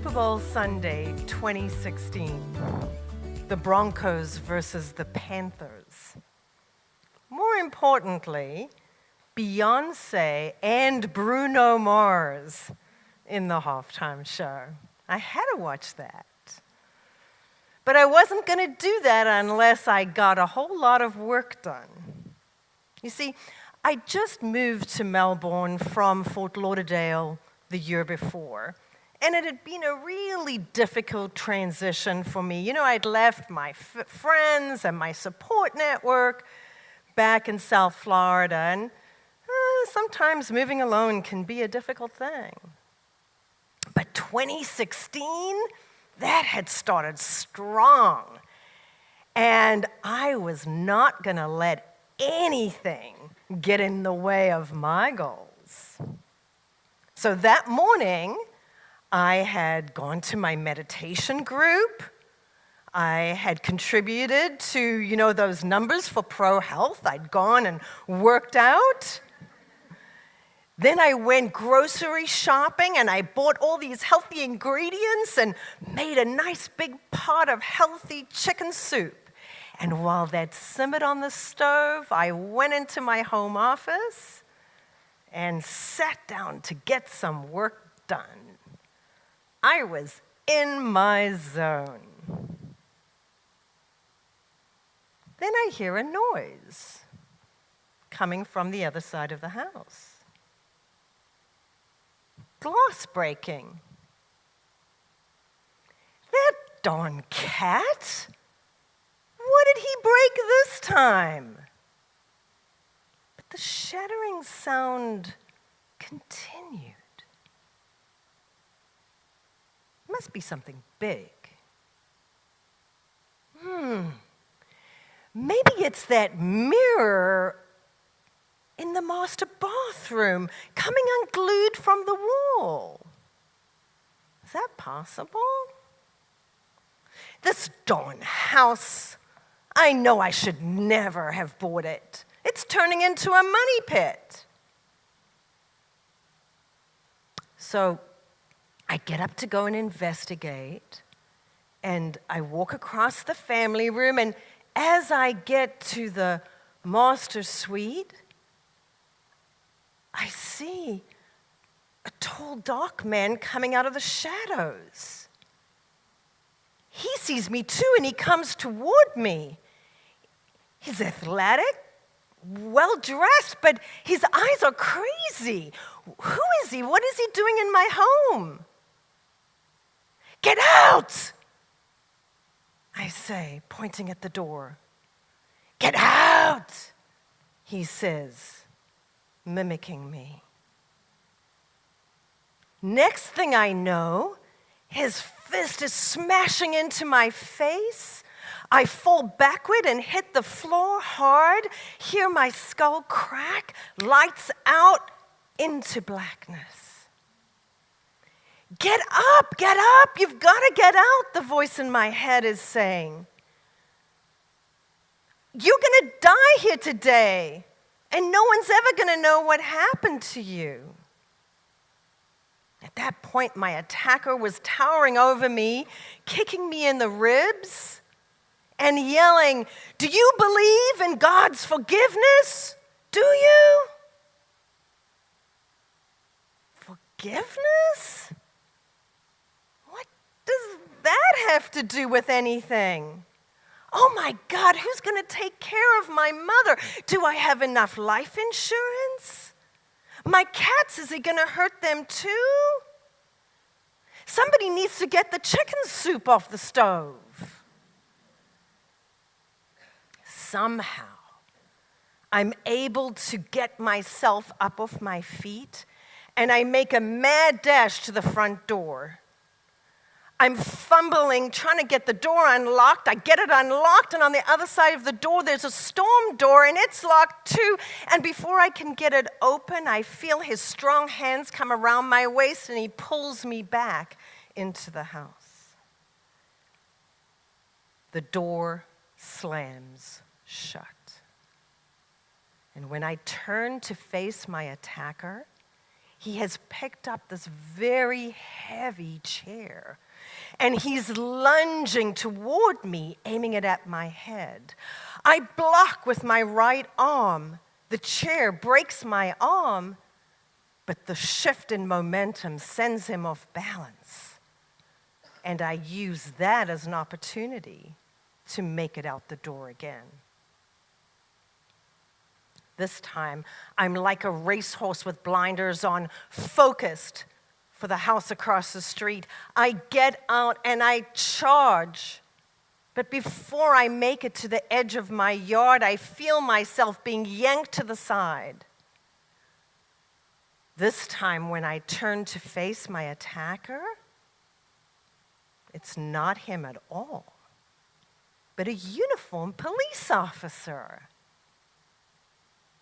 Super Bowl Sunday 2016, the Broncos versus the Panthers. More importantly, Beyonce and Bruno Mars in the halftime show. I had to watch that. But I wasn't going to do that unless I got a whole lot of work done. You see, I just moved to Melbourne from Fort Lauderdale the year before, and it had been a really difficult transition for me. You know, I'd left my friends and my support network back in South Florida, and sometimes moving alone can be a difficult thing. But 2016, that had started strong, and I was not going to let anything get in the way of my goals. So that morning, I had gone to my meditation group. I had contributed to, those numbers for Pro Health. I'd gone and worked out. Then I went grocery shopping and I bought all these healthy ingredients and made a nice big pot of healthy chicken soup. And while that simmered on the stove, I went into my home office and sat down to get some work done. I was in my zone. Then I hear a noise coming from the other side of the house. Glass breaking. That darn cat! What did he break this time? But the shattering sound continued. Must be something big. Maybe it's that mirror in the master bathroom coming unglued from the wall. Is that possible? This darn house, I know I should never have bought it. It's turning into a money pit. So I get up to go and investigate, and I walk across the family room, and as I get to the master suite, I see a tall, dark man coming out of the shadows. He sees me too, and he comes toward me. He's athletic, well-dressed, but his eyes are crazy. Who is he? What is he doing in my home? Get out! I say, pointing at the door. Get out! He says, mimicking me. Next thing I know, his fist is smashing into my face. I fall backward and hit the floor hard, hear my skull crack, lights out into blackness. Get up, you've got to get out, the voice in my head is saying. You're going to die here today, and no one's ever going to know what happened to you. At that point, my attacker was towering over me, kicking me in the ribs, and yelling, "Do you believe in God's forgiveness? Do you?" Forgiveness? What does that have to do with anything? Oh my God, who's going to take care of my mother? Do I have enough life insurance? My cats, is it going to hurt them too? Somebody needs to get the chicken soup off the stove. Somehow, I'm able to get myself up off my feet, and I make a mad dash to the front door. I'm fumbling, trying to get the door unlocked. I get it unlocked, and on the other side of the door, there's a storm door, and it's locked too. And before I can get it open, I feel his strong hands come around my waist, and he pulls me back into the house. The door slams shut. And when I turn to face my attacker, he has picked up this very heavy chair, and he's lunging toward me, aiming it at my head. I block with my right arm. The chair breaks my arm, but the shift in momentum sends him off balance. And I use that as an opportunity to make it out the door again. This time, I'm like a racehorse with blinders on, focused for the house across the street. I get out and I charge. But before I make it to the edge of my yard, I feel myself being yanked to the side. This time, when I turn to face my attacker, it's not him at all, but a uniformed police officer.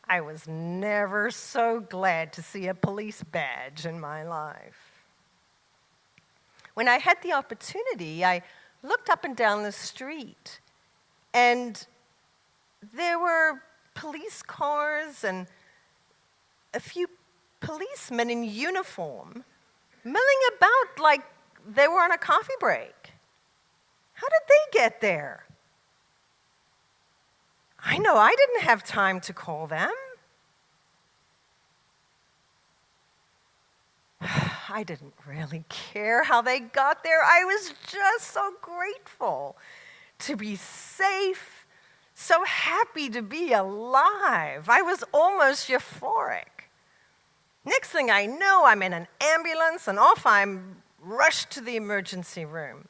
I was never so glad to see a police badge in my life. When I had the opportunity, I looked up and down the street, and there were police cars and a few policemen in uniform milling about like they were on a coffee break. How did they get there? I know I didn't have time to call them. I didn't really care how they got there. I was just so grateful to be safe, so happy to be alive. I was almost euphoric. Next thing I know, I'm in an ambulance and off I'm rushed to the emergency room.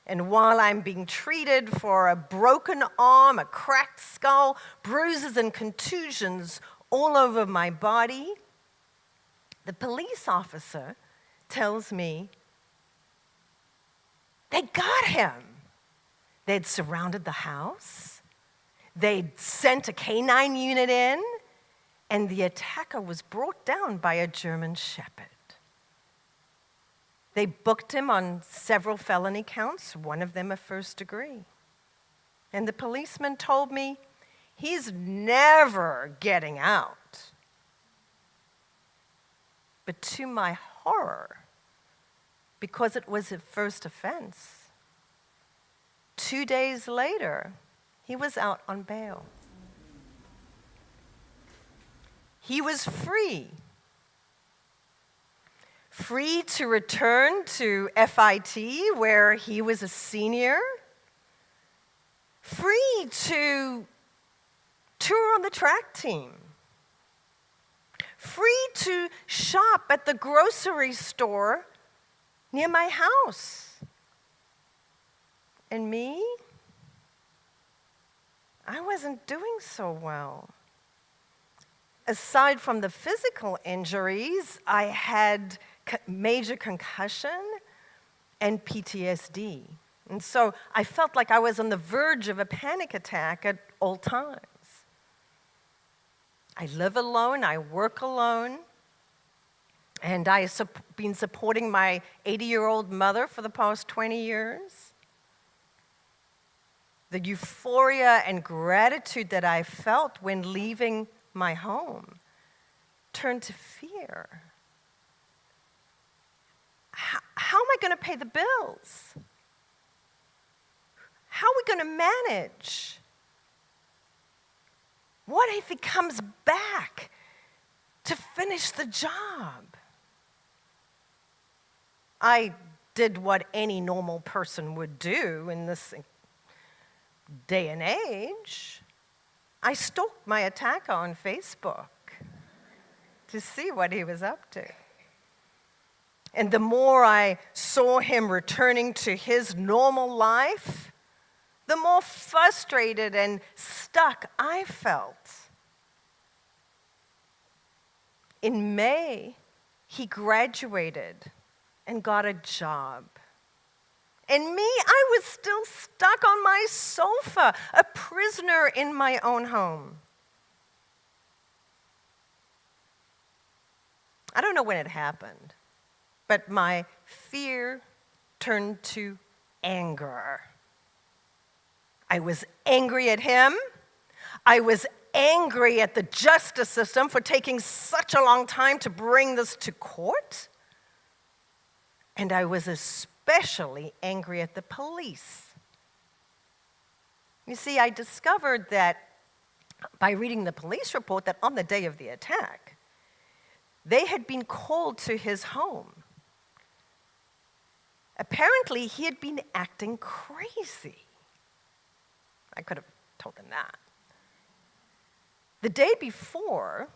And while I'm being treated for a broken arm, a cracked skull, bruises and contusions all over my body, the police officer tells me they got him. They'd surrounded the house, they'd sent a canine unit in, and the attacker was brought down by a German Shepherd. They booked him on several felony counts, one of them a first degree. And the policeman told me he's never getting out. But to my horror, because it was a first offense, 2 days later, he was out on bail. He was free to return to FIT, where he was a senior, free to tour on the track team, free to shop at the grocery store near my house. And me? I wasn't doing so well. Aside from the physical injuries, I had major concussion and PTSD. And so I felt like I was on the verge of a panic attack at all times. I live alone, I work alone, and I've been supporting my 80-year-old mother for the past 20 years. The euphoria and gratitude that I felt when leaving my home turned to fear. How am I going to pay the bills? How are we going to manage? What if he comes back to finish the job? I did what any normal person would do in this day and age. I stalked my attacker on Facebook to see what he was up to. And the more I saw him returning to his normal life, the more frustrated and stuck I felt. In May, he graduated and got a job. And me, I was still stuck on my sofa, a prisoner in my own home. I don't know when it happened, but my fear turned to anger. I was angry at him. I was angry at the justice system for taking such a long time to bring this to court. And I was especially angry at the police. You see, I discovered that by reading the police report that on the day of the attack, they had been called to his home. Apparently, he had been acting crazy. I could have told them that. The day before,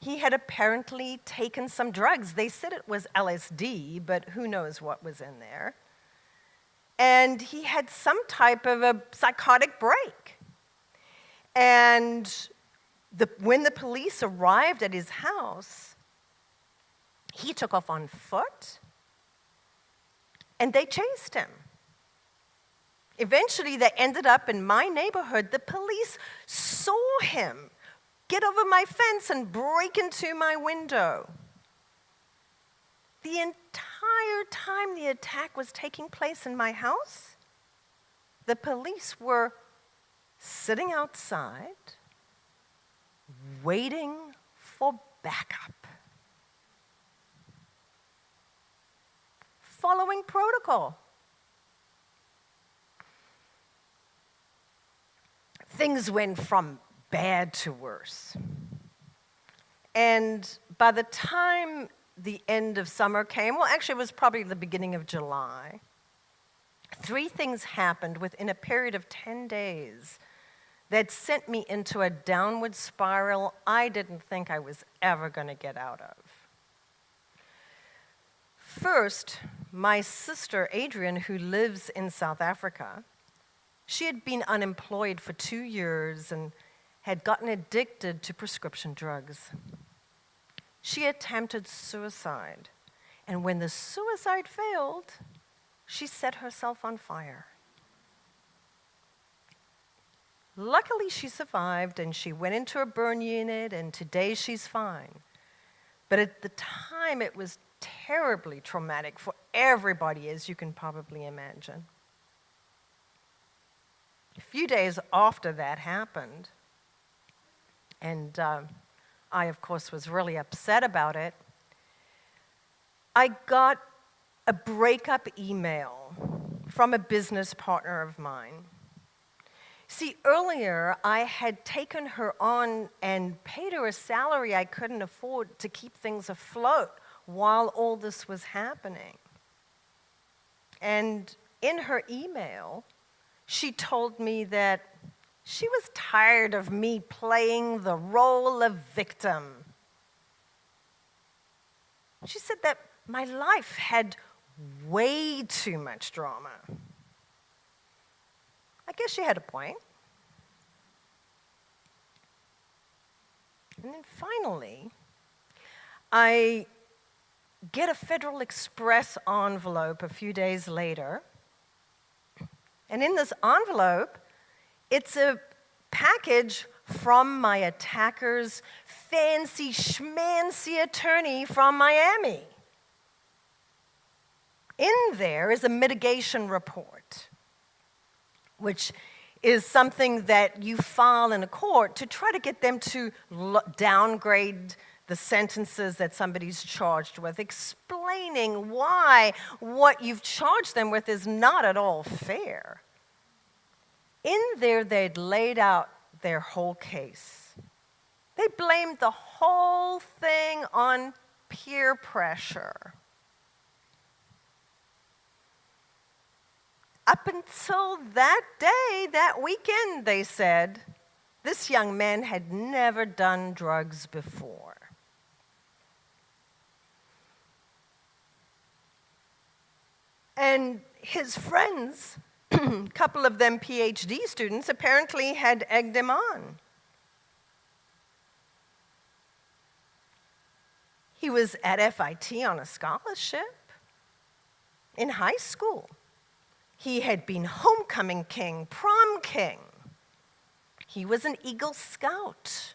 he had apparently taken some drugs. They said it was LSD, but who knows what was in there. And he had some type of a psychotic break. And when the police arrived at his house, he took off on foot, and they chased him. Eventually, they ended up in my neighborhood. The police saw him get over my fence and break into my window. The entire time the attack was taking place in my house, the police were sitting outside, waiting for backup, following protocol. Things went from bad to worse. And by the time the end of summer came, well, actually, it was probably the beginning of July, 3 things happened within a period of 10 days that sent me into a downward spiral I didn't think I was ever going to get out of. First, my sister Adrian, who lives in South Africa, she had been unemployed for 2 years and had gotten addicted to prescription drugs. She attempted suicide, and when the suicide failed, she set herself on fire. Luckily, she survived, and she went into a burn unit, and today she's fine. But at the time, it was terribly traumatic for everybody, as you can probably imagine. A few days after that happened, and I, of course, was really upset about it, I got a breakup email from a business partner of mine. See, earlier, I had taken her on and paid her a salary I couldn't afford to keep things afloat while all this was happening. And in her email, she told me that she was tired of me playing the role of victim. She said that my life had way too much drama. I guess she had a point. And then finally, I get a Federal Express envelope a few days later. And in this envelope, it's a package from my attacker's fancy schmancy attorney from Miami. In there is a mitigation report, which is something that you file in a court to try to get them to downgrade the sentences that somebody's charged with, explaining why what you've charged them with is not at all fair. In there, they'd laid out their whole case. They blamed the whole thing on peer pressure. Up until that day, that weekend, they said, this young man had never done drugs before. And his friends, a couple of them PhD students, apparently had egged him on. He was at FIT on a scholarship in high school. He had been homecoming king, prom king. He was an Eagle Scout,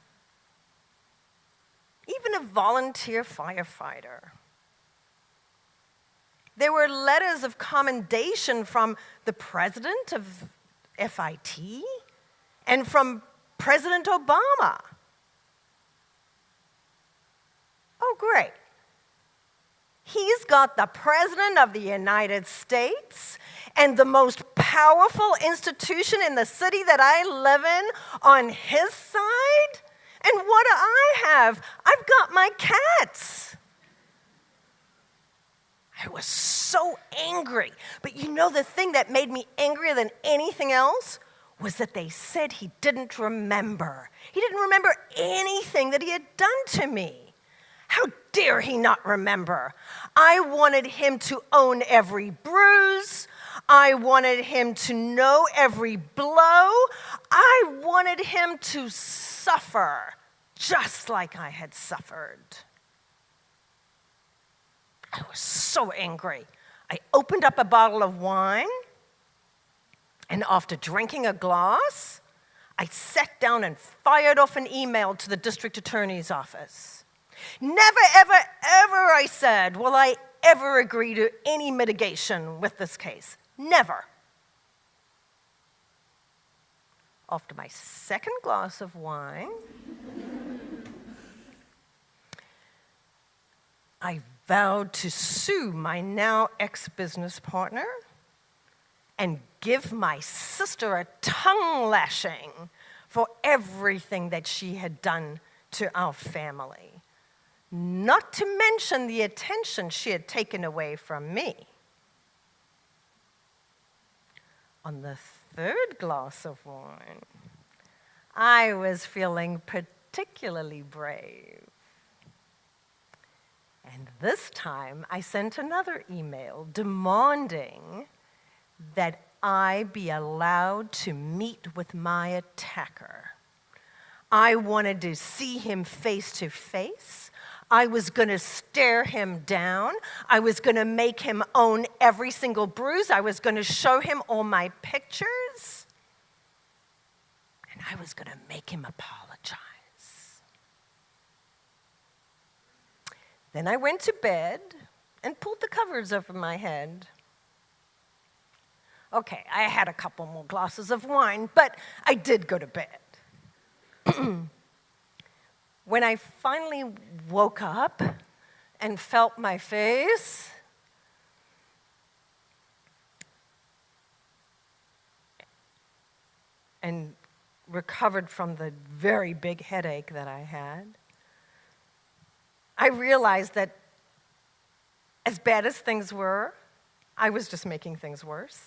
even a volunteer firefighter. There were letters of commendation from the president of FIT and from President Obama. Oh, great. He's got the President of the United States and the most powerful institution in the city that I live in on his side. And what do I have? I've got my cats. I was so angry. But you know, the thing that made me angrier than anything else was that they said he didn't remember. He didn't remember anything that he had done to me. How dare he not remember? I wanted him to own every bruise. I wanted him to know every blow. I wanted him to suffer just like I had suffered. I was so angry. I opened up a bottle of wine, and after drinking a glass, I sat down and fired off an email to the district attorney's office. Never, ever, ever, I said, will I ever agree to any mitigation with this case. Never. After my second glass of wine, I vowed to sue my now ex-business partner and give my sister a tongue lashing for everything that she had done to our family. Not to mention the attention she had taken away from me. On the third glass of wine, I was feeling particularly brave. And this time, I sent another email demanding that I be allowed to meet with my attacker. I wanted to see him face to face. I was going to stare him down. I was going to make him own every single bruise. I was going to show him all my pictures. And I was going to make him apologize. Then I went to bed and pulled the covers over my head. Okay, I had a couple more glasses of wine, but I did go to bed. When I finally woke up and felt my face, and recovered from the very big headache that I had, I realized that as bad as things were, I was just making things worse.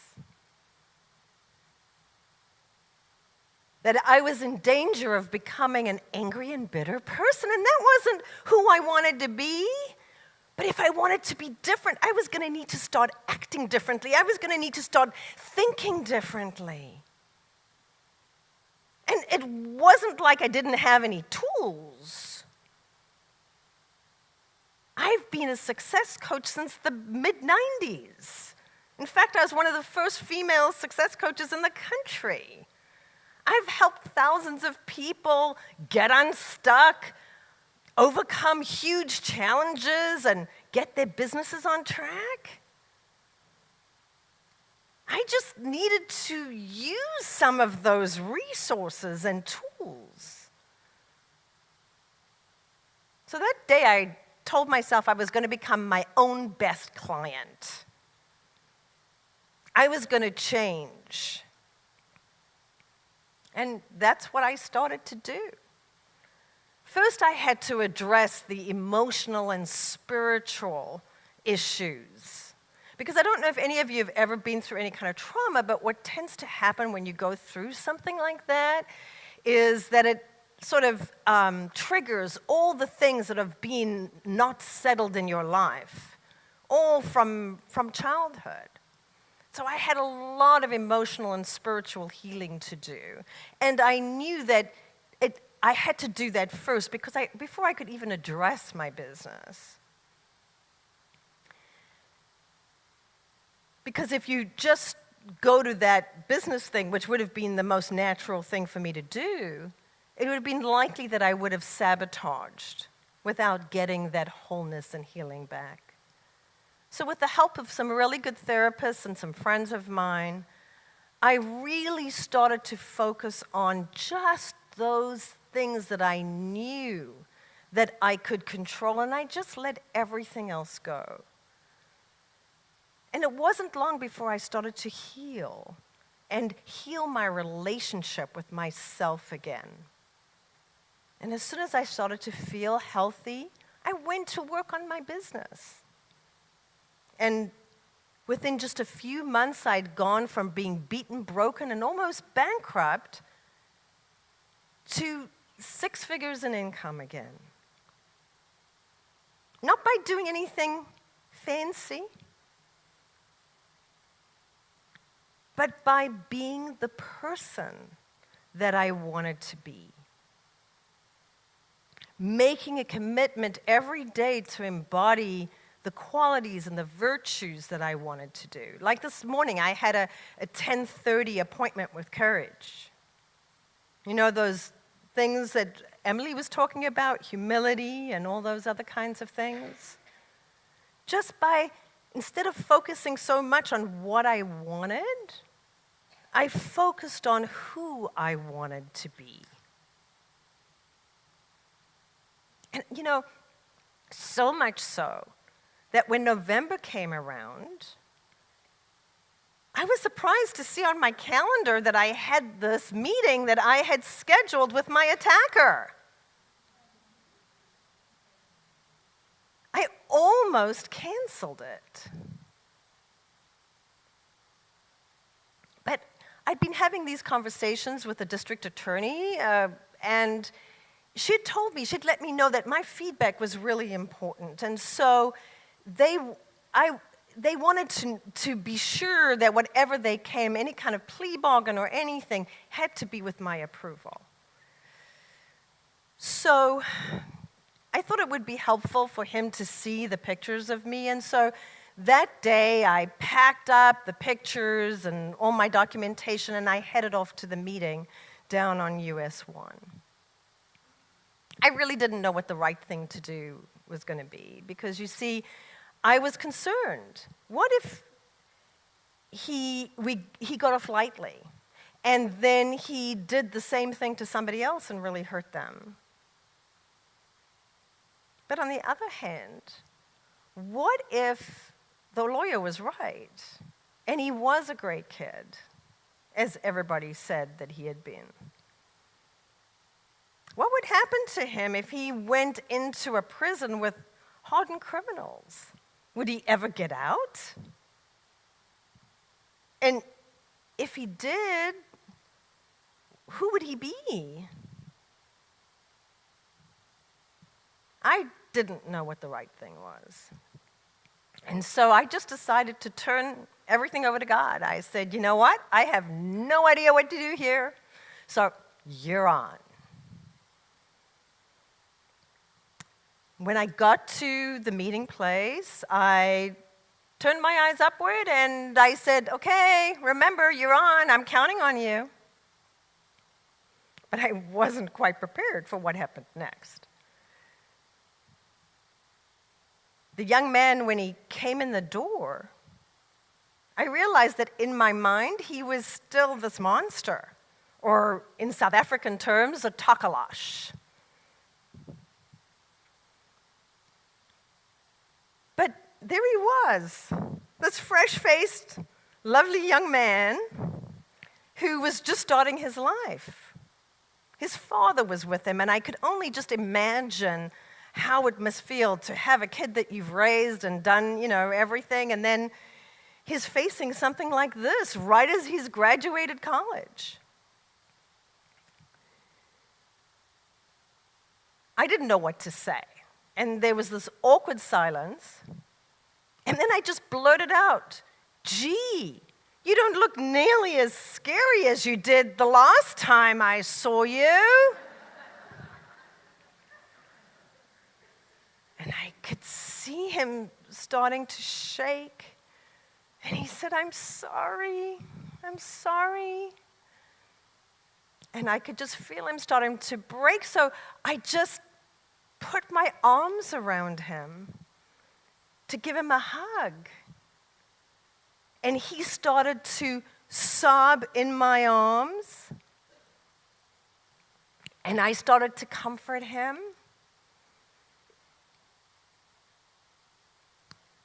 That I was in danger of becoming an angry and bitter person, and that wasn't who I wanted to be. But if I wanted to be different, I was going to need to start acting differently. I was going to need to start thinking differently. And it wasn't like I didn't have any tools. I've been a success coach since the mid-90s. In fact, I was one of the first female success coaches in the country. I've helped thousands of people get unstuck, overcome huge challenges, and get their businesses on track. I just needed to use some of those resources and tools. So that day I told myself I was going to become my own best client. I was going to change. And that's what I started to do. First, I had to address the emotional and spiritual issues. Because I don't know if any of you have ever been through any kind of trauma, but what tends to happen when you go through something like that is that it sort of triggers all the things that have been not settled in your life, all from childhood. So I had a lot of emotional and spiritual healing to do. And I knew that I had to do that first because before I could even address my business. Because if you just go to that business thing, which would have been the most natural thing for me to do, it would have been likely that I would have sabotaged without getting that wholeness and healing back. So with the help of some really good therapists and some friends of mine, I really started to focus on just those things that I knew that I could control, and I just let everything else go. And it wasn't long before I started to heal and heal my relationship with myself again. And as soon as I started to feel healthy, I went to work on my business. And within just a few months, I'd gone from being beaten, broken, and almost bankrupt to 6 figures in income again. Not by doing anything fancy, but by being the person that I wanted to be. Making a commitment every day to embody the qualities and the virtues that I wanted to do. Like this morning, I had a 10:30 appointment with Courage. You know, those things that Emily was talking about, humility and all those other kinds of things. Just by, instead of focusing so much on what I wanted, I focused on who I wanted to be. And you know, so much so that when November came around, I was surprised to see on my calendar that I had this meeting that I had scheduled with my attacker. I almost canceled it. But I'd been having these conversations with the district attorney, and she'd told me, she'd let me know that my feedback was really important. And so they wanted to be sure that whatever they came, any kind of plea bargain or anything, had to be with my approval. So I thought it would be helpful for him to see the pictures of me. And so that day, I packed up the pictures and all my documentation, and I headed off to the meeting down on US 1. I really didn't know what the right thing to do was going to be, because you see, I was concerned. What if he got off lightly, and then he did the same thing to somebody else and really hurt them? But on the other hand, what if the lawyer was right, and he was a great kid, as everybody said that he had been? What would happen to him if he went into a prison with hardened criminals? Would he ever get out? And if he did, who would he be? I didn't know what the right thing was. And so I just decided to turn everything over to God. I said, you know what? I have no idea what to do here, so you're on. When I got to the meeting place, I turned my eyes upward and I said, okay, remember, you're on. I'm counting on you. But I wasn't quite prepared for what happened next. The young man, when he came in the door, I realized that in my mind, he was still this monster, or in South African terms, a takalash. But there he was, this fresh-faced, lovely young man who was just starting his life. His father was with him, and I could only just imagine how it must feel to have a kid that you've raised and done, everything, and then he's facing something like this right as he's graduated college. I didn't know what to say. And there was this awkward silence. And then I just blurted out, gee, you don't look nearly as scary as you did the last time I saw you. And I could see him starting to shake. And he said, I'm sorry. And I could just feel him starting to break. So I just put my arms around him to give him a hug. And he started to sob in my arms. And I started to comfort him.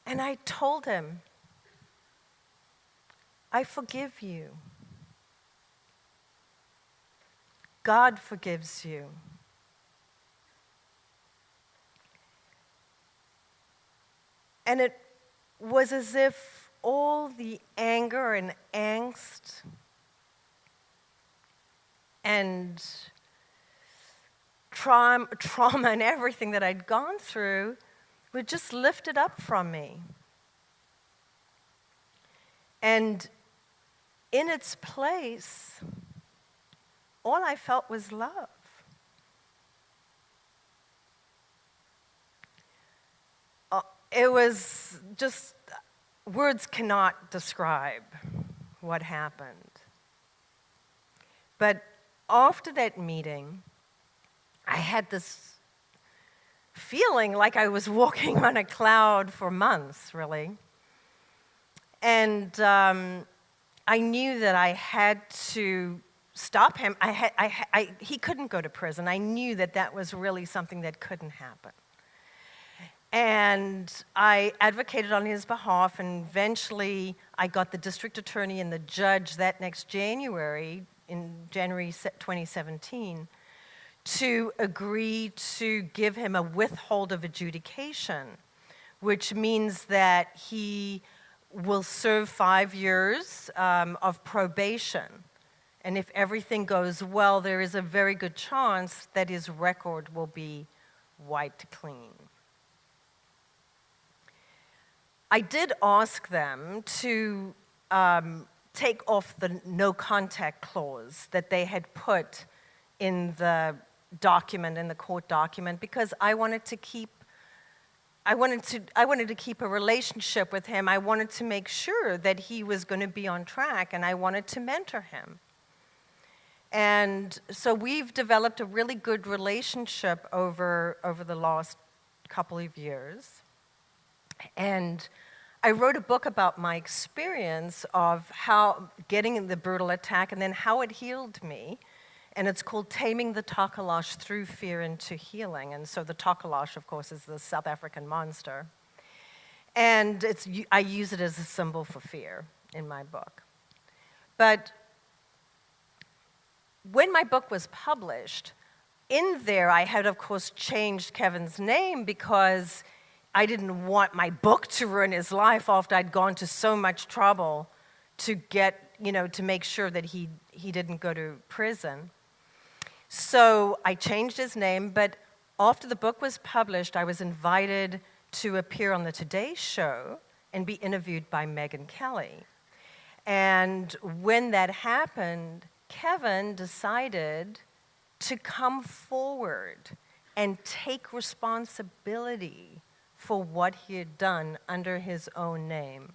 And I told him, I forgive you. God forgives you. And it was as if all the anger and angst and trauma and everything that I'd gone through were just lifted up from me. And in its place, all I felt was love. It was just, words cannot describe what happened. But after that meeting, I had this feeling like I was walking on a cloud for months, really. And I knew that I had to stop him. He couldn't go to prison. I knew that that was really something that couldn't happen. And I advocated on his behalf, and eventually I got the district attorney and the judge that next January, in January 2017, to agree to give him a withhold of adjudication, which means that he will serve 5 years of probation. And if everything goes well, there is a very good chance that his record will be wiped clean. I did ask them to take off the no contact clause that they had put in the document, in the court document, because I wanted to keep a relationship with him. I wanted to make sure that he was going to be on track, and I wanted to mentor him. And so we've developed a really good relationship over the last couple of years. And I wrote a book about my experience of how getting the brutal attack and then how it healed me. And it's called Taming the Takalash Through Fear into Healing. And so the Takalash, of course, is the South African monster. And I use it as a symbol for fear in my book. But when my book was published, in there I had, of course, changed Kevin's name because I didn't want my book to ruin his life after I'd gone to so much trouble to get, to make sure that he didn't go to prison. So I changed his name, but after the book was published, I was invited to appear on the Today Show and be interviewed by Megyn Kelly. And when that happened, Kevin decided to come forward and take responsibility for what he had done under his own name.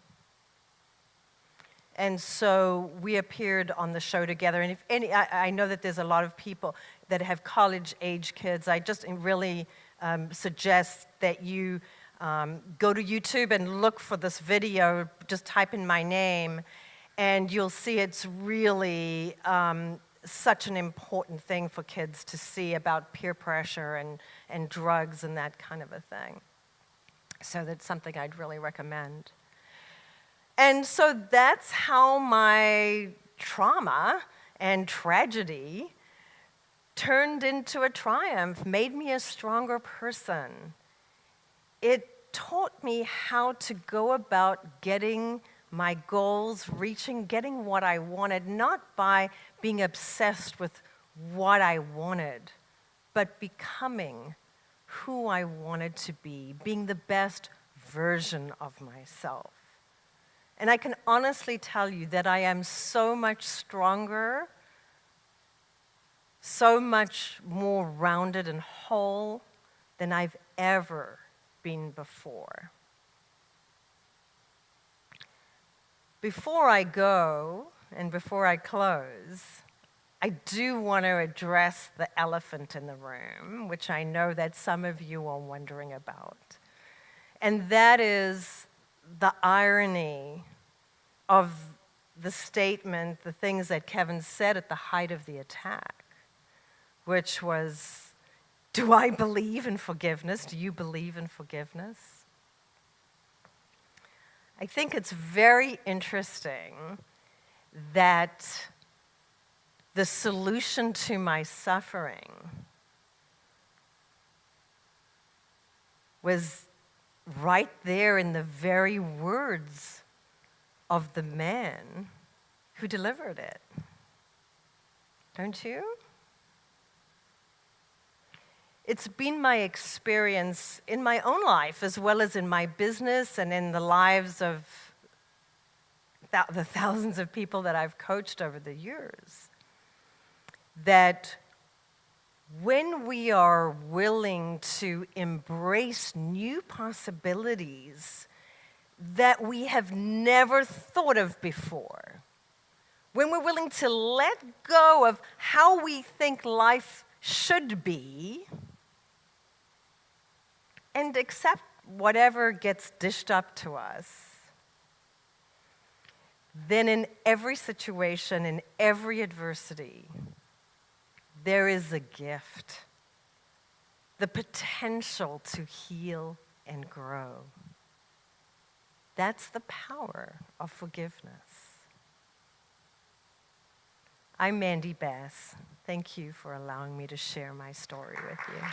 And so we appeared on the show together. And I know that there's a lot of people that have college-age kids. I just really suggest that you go to YouTube and look for this video. Just type in my name, and you'll see it's really such an important thing for kids to see about peer pressure and drugs and that kind of a thing. So that's something I'd really recommend. And so that's how my trauma and tragedy turned into a triumph, made me a stronger person. It taught me how to go about getting my goals, getting what I wanted, not by being obsessed with what I wanted, but becoming who I wanted to be, being the best version of myself. And I can honestly tell you that I am so much stronger, so much more rounded and whole than I've ever been before. Before I go and before I close, I do want to address the elephant in the room, which I know that some of you are wondering about. And that is the irony of the statement, the things that Kevin said at the height of the attack, which was, do I believe in forgiveness? Do you believe in forgiveness? I think it's very interesting that the solution to my suffering was right there in the very words of the man who delivered it. Don't you? It's been my experience in my own life, as well as in my business and in the lives of the thousands of people that I've coached over the years, that when we are willing to embrace new possibilities that we have never thought of before, when we're willing to let go of how we think life should be and accept whatever gets dished up to us, then in every situation, in every adversity, there is a gift, the potential to heal and grow. That's the power of forgiveness. I'm Mandy Bass. Thank you for allowing me to share my story with you.